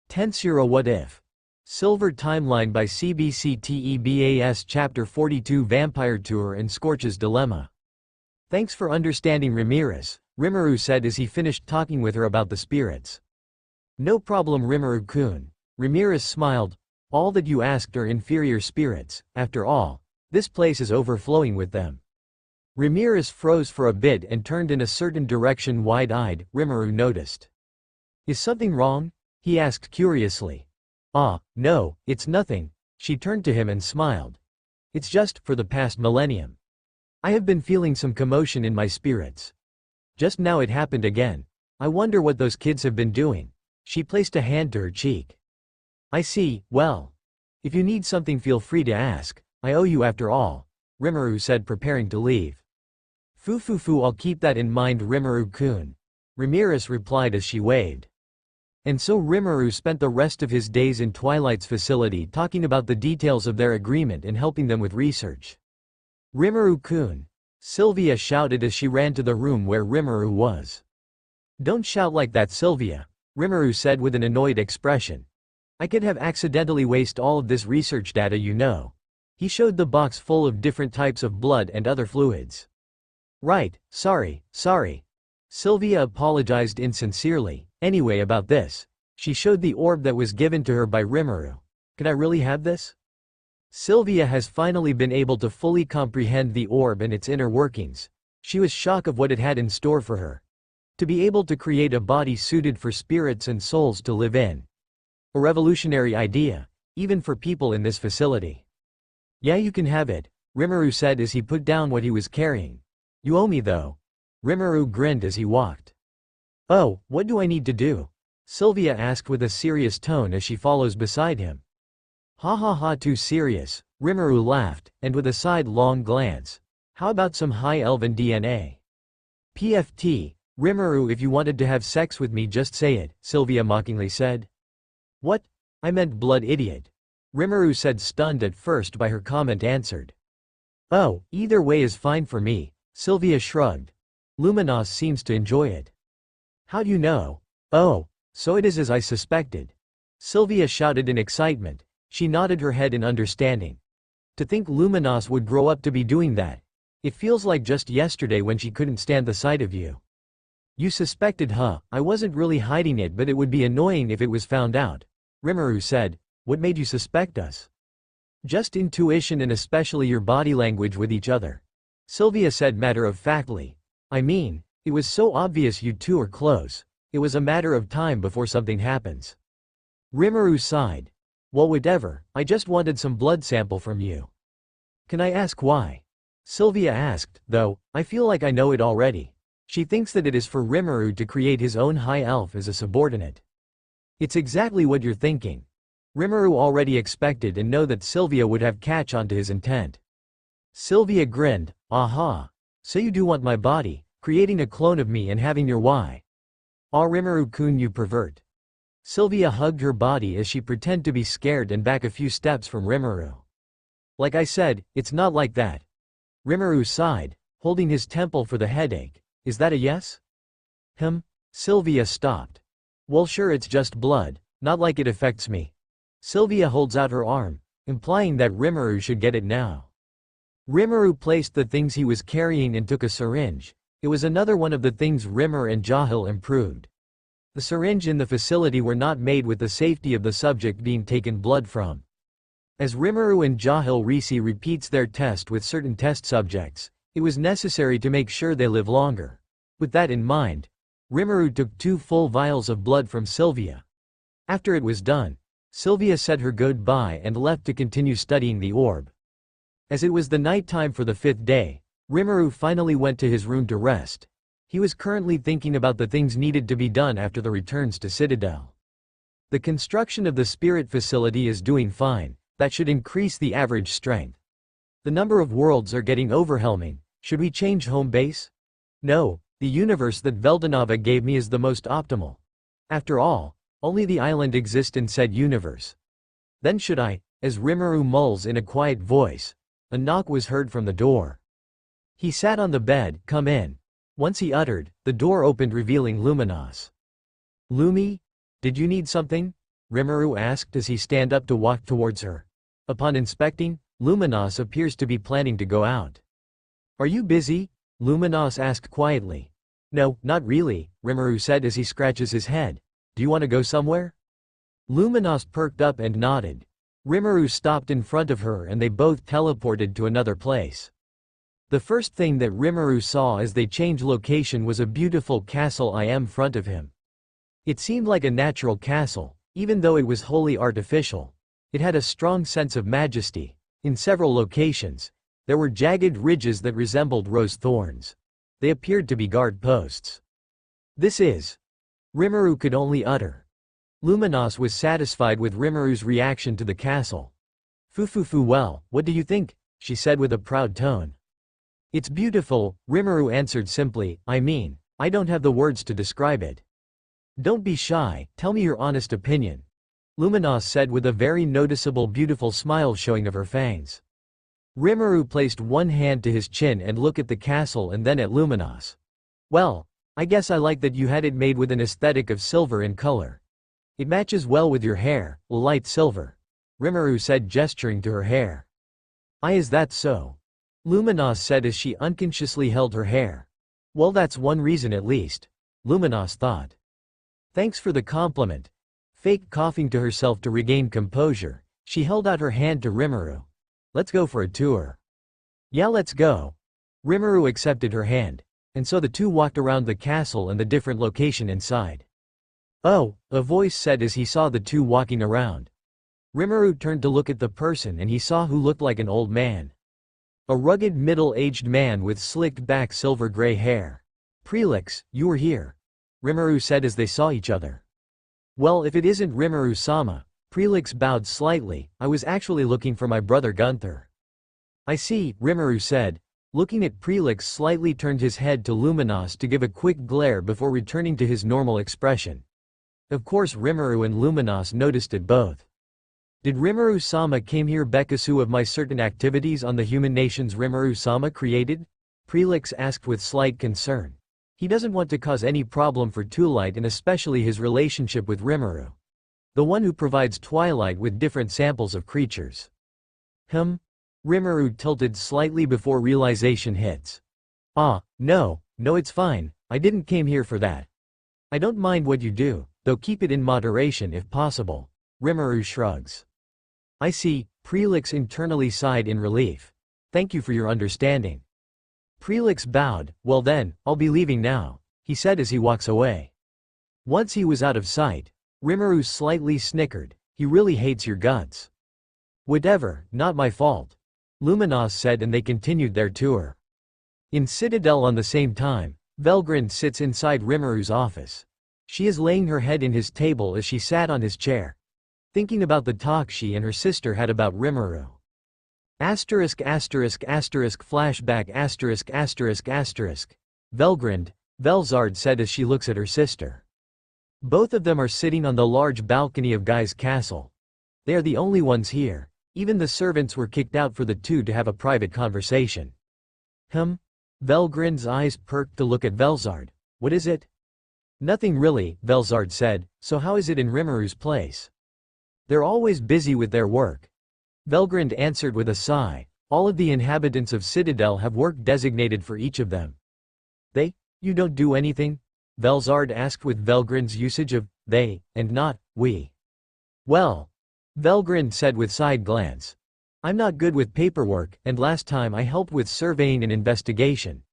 Tensura What If? Silver Timeline by CBCTEBAS Chapter 42 Vampire Tour and Scorch's Dilemma. Thanks for understanding Ramirez, Rimuru said as he finished talking with her about the spirits. No problem Rimuru-kun. Ramirez smiled. All that you asked are inferior spirits, after all. This place is overflowing with them. Ramirez froze for a bit and turned in a certain direction wide-eyed, Rimuru noticed. Is something wrong? He asked curiously. No, it's nothing. She turned to him and smiled. It's just, for the past millennium. I have been feeling some commotion in my spirits. Just now it happened again. I wonder what those kids have been doing. She placed a hand to her cheek. I see, well. If you need something feel free to ask. I owe you after all, Rimuru said preparing to leave. Foo, I'll keep that in mind Rimuru-kun. Ramirez replied as she waved. And so Rimuru spent the rest of his days in Twilight's facility talking about the details of their agreement and helping them with research. Rimuru-kun, Sylvia shouted as she ran to the room where Rimuru was. Don't shout like that Sylvia, Rimuru said with an annoyed expression. I could have accidentally wasted all of this research data you know. He showed the box full of different types of blood and other fluids. Right, sorry. Sylvia apologized insincerely. Anyway about this. She showed the orb that was given to her by Rimuru. Can I really have this? Sylvia has finally been able to fully comprehend the orb and its inner workings. She was shocked of what it had in store for her. To be able to create a body suited for spirits and souls to live in. A revolutionary idea, even for people in this facility. Yeah, you can have it, Rimuru said as he put down what he was carrying. You owe me though. Rimuru grinned as he walked. Oh, what do I need to do? Sylvia asked with a serious tone as she follows beside him. Ha, too serious, Rimuru laughed, and with a sidelong glance. How about some high elven DNA? PFT, Rimuru if you wanted to have sex with me just say it, Sylvia mockingly said. What? I meant blood idiot. Rimuru said stunned at first by her comment answered. Oh, either way is fine for me, Sylvia shrugged. Luminos seems to enjoy it. How do you know? Oh, so it is as I suspected. Sylvia shouted in excitement. She nodded her head in understanding. To think Luminos would grow up to be doing that. It feels like just yesterday when she couldn't stand the sight of you. You suspected huh? I wasn't really hiding it but it would be annoying if it was found out. Rimuru said, what made you suspect us? Just intuition and especially your body language with each other. Sylvia said matter-of-factly. I mean, it was so obvious you two are close. It was a matter of time before something happens. Rimuru sighed. Well whatever, I just wanted some blood sample from you. Can I ask why? Sylvia asked, though, I feel like I know it already. She thinks that it is for Rimuru to create his own high elf as a subordinate. It's exactly what you're thinking. Rimuru already expected and know that Sylvia would have catch on to his intent. Sylvia grinned, aha. So you do want my body, creating a clone of me and having your why. Rimuru-kun you pervert. Sylvia hugged her body as she pretended to be scared and back a few steps from Rimuru. Like I said, it's not like that. Rimuru sighed, holding his temple for the headache. Is that a yes? Sylvia stopped. Well sure it's just blood, not like it affects me. Sylvia holds out her arm, implying that Rimuru should get it now. Rimuru placed the things he was carrying and took a syringe. It was another one of the things Rimur and Jahil improved. The syringe in the facility were not made with the safety of the subject being taken blood from. As Rimuru and Jahil repeats their test with certain test subjects, it was necessary to make sure they live longer. With that in mind, Rimuru took 2 full vials of blood from Sylvia. After it was done, Sylvia said her goodbye and left to continue studying the orb. As it was the night time for the 5th day, Rimuru finally went to his room to rest. He was currently thinking about the things needed to be done after the returns to Citadel. The construction of the spirit facility is doing fine, that should increase the average strength. The number of worlds are getting overwhelming. Should we change home base? No, the universe that Veldora gave me is the most optimal. After all, only the island exists in said universe. Then should I, as Rimuru mulls in a quiet voice, a knock was heard from the door. He sat on the bed, come in. Once he uttered, the door opened revealing Luminos. Lumi? Did you need something? Rimuru asked as he stand up to walk towards her. Upon inspecting, Luminos appears to be planning to go out. Are you busy? Luminos asked quietly. No, not really, Rimuru said as he scratches his head. Do you want to go somewhere? Luminos perked up and nodded. Rimuru stopped in front of her and they both teleported to another place. The first thing that Rimuru saw as they changed location was a beautiful castle in front of him. It seemed like a natural castle, even though it was wholly artificial. It had a strong sense of majesty. In several locations, there were jagged ridges that resembled rose thorns. They appeared to be guard posts. This is... Rimuru could only utter. Luminos was satisfied with Rimuru's reaction to the castle. Fufufu, well, what do you think? She said with a proud tone. It's beautiful, Rimuru answered simply. I don't have the words to describe it. Don't be shy, tell me your honest opinion. Luminos said with a very noticeable beautiful smile showing of her fangs. Rimuru placed one hand to his chin and looked at the castle and then at Luminos. Well, I guess I like that you had it made with an aesthetic of silver in color. It matches well with your hair, light silver. Rimuru said gesturing to her hair. Is that so? Luminos said as she unconsciously held her hair. Well, that's one reason at least. Luminos thought. Thanks for the compliment. Fake coughing to herself to regain composure, she held out her hand to Rimuru. Let's go for a tour. Yeah, let's go. Rimuru accepted her hand, and so the two walked around the castle and the different location inside. Oh, a voice said as he saw the two walking around. Rimuru turned to look at the person and he saw who looked like an old man. A rugged middle-aged man with slicked back silver-gray hair. Prelix, you were here. Rimuru said as they saw each other. Well, if it isn't Rimuru-sama, Prelix bowed slightly. I was actually looking for my brother Gunther. I see, Rimuru said. Looking at Prelix slightly turned his head to Luminos to give a quick glare before returning to his normal expression. Of course Rimuru and Luminos noticed it both. Did Rimuru-sama came here because of my certain activities on the human nations Rimuru-sama created? Prelix asked with slight concern. He doesn't want to cause any problem for Twilight and especially his relationship with Rimuru. The one who provides Twilight with different samples of creatures. Rimuru tilted slightly before realization hits. No, it's fine, I didn't came here for that. I don't mind what you do, though keep it in moderation if possible. Rimuru shrugs. I see, Prelix internally sighed in relief. Thank you for your understanding. Prelix bowed. Well then, I'll be leaving now, he said as he walks away. Once he was out of sight, Rimuru slightly snickered. He really hates your guts. Whatever, not my fault. Luminos said and they continued their tour. In Citadel on the same time, Velgrind sits inside Rimuru's office. She is laying her head in his table as she sat on his chair, thinking about the talk she and her sister had about Rimuru. Flashback. Velgrind, Velzard said as she looks at her sister. Both of them are sitting on the large balcony of Guy's castle. They are the only ones here. Even the servants were kicked out for the two to have a private conversation. Velgrind's eyes perked to look at Velzard. What is it? Nothing really, Velzard said. So how is it in Rimuru's place? They're always busy with their work. Velgrind answered with a sigh. All of the inhabitants of Citadel have work designated for each of them. You don't do anything? Velzard asked with Velgrind's usage of they, and not we. Well, Velgrind said with side glance. I'm not good with paperwork, and last time I helped with surveying and investigation.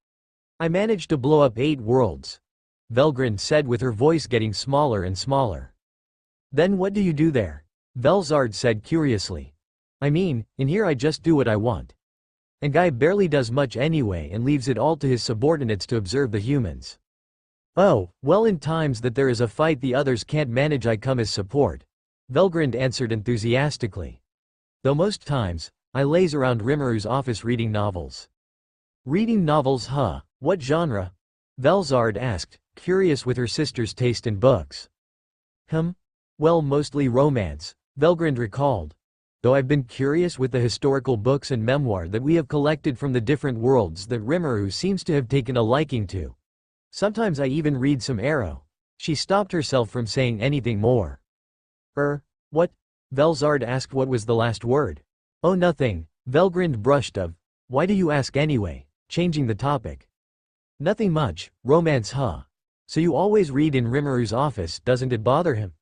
I managed to blow up 8 worlds. Velgrind said with her voice getting smaller and smaller. Then what do you do there? Velzard said curiously. In here I just do what I want. And Guy barely does much anyway and leaves it all to his subordinates to observe the humans. Oh, well, in times that there is a fight the others can't manage I come as support. Velgrind answered enthusiastically. Though most times, I laze around Rimuru's office reading novels. Reading novels, huh? What genre? Velzard asked, curious with her sister's taste in books. Well, mostly romance, Velgrind recalled. Though I've been curious with the historical books and memoir that we have collected from the different worlds that Rimuru seems to have taken a liking to. Sometimes I even read some Arrow. She stopped herself from saying anything more. What? Velzard asked. What was the last word? Oh, nothing, Velgrind brushed off. Why do you ask anyway? Changing the topic. Nothing much, romance huh? So you always read in Rimuru's office, doesn't it bother him?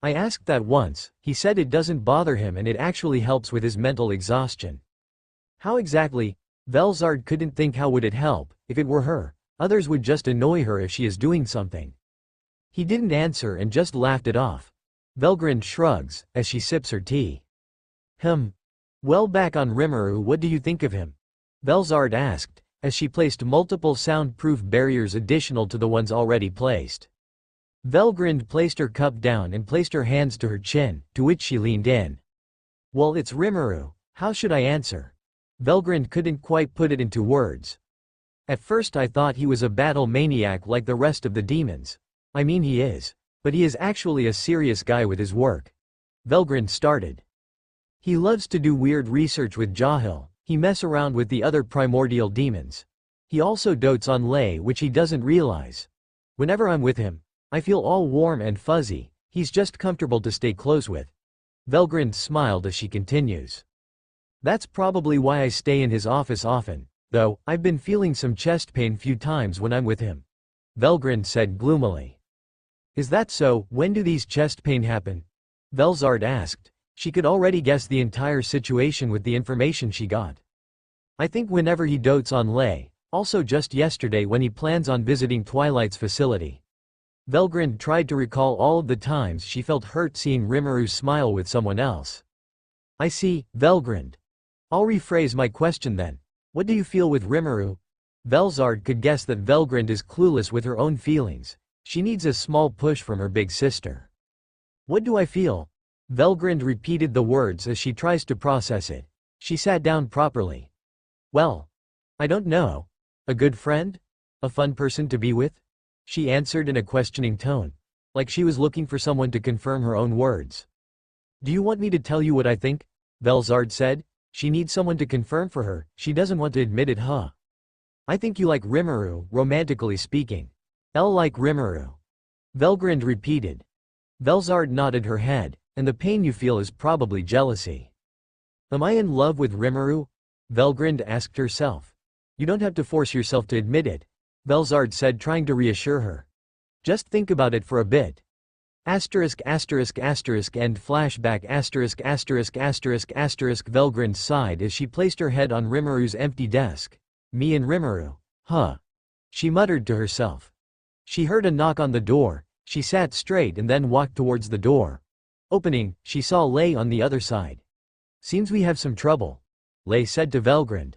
I asked that once, he said it doesn't bother him and it actually helps with his mental exhaustion. How exactly? Velzard couldn't think. How would it help? If it were her, others would just annoy her if she is doing something. He didn't answer and just laughed it off. Velgrind shrugs, as she sips her tea. Well, back on Rimuru, what do you think of him? Velzard asked, as she placed multiple soundproof barriers additional to the ones already placed. Velgrind placed her cup down and placed her hands to her chin, to which she leaned in. Well, it's Rimuru, how should I answer? Velgrind couldn't quite put it into words. At first I thought he was a battle maniac like the rest of the demons. I mean he is. But he is actually a serious guy with his work. Velgrind started. He loves to do weird research with Jahil, he mess around with the other primordial demons. He also dotes on Lei, which he doesn't realize. Whenever I'm with him, I feel all warm and fuzzy, he's just comfortable to stay close with. Velgrind smiled as she continues. That's probably why I stay in his office often, though, I've been feeling some chest pain few times when I'm with him. Velgrind said gloomily. Is that so? When do these chest pain happen? Velzard asked. She could already guess the entire situation with the information she got. I think whenever he dotes on Lei, also just yesterday when he plans on visiting Twilight's facility. Velgrind tried to recall all of the times she felt hurt seeing Rimuru smile with someone else. I see, Velgrind. I'll rephrase my question then. What do you feel with Rimuru? Velzard could guess that Velgrind is clueless with her own feelings. She needs a small push from her big sister. What do I feel? Velgrind repeated the words as she tries to process it. She sat down properly. Well, I don't know. A good friend? A fun person to be with? She answered in a questioning tone, like she was looking for someone to confirm her own words. Do you want me to tell you what I think? Velzard said. She needs someone to confirm for her, she doesn't want to admit it, huh? I think you like Rimuru, romantically speaking. L like Rimuru. Velgrind repeated. Velzard nodded her head, and the pain you feel is probably jealousy. Am I in love with Rimuru? Velgrind asked herself. You don't have to force yourself to admit it, Velzard said, trying to reassure her. Just think about it for a bit. Asterisk asterisk asterisk end flashback asterisk asterisk asterisk asterisk. Velgrind sighed as she placed her head on Rimuru's empty desk. Me and Rimuru, huh? She muttered to herself. She heard a knock on the door, she sat straight and then walked towards the door. Opening, she saw Lei on the other side. Seems we have some trouble, Lei said to Velgrind.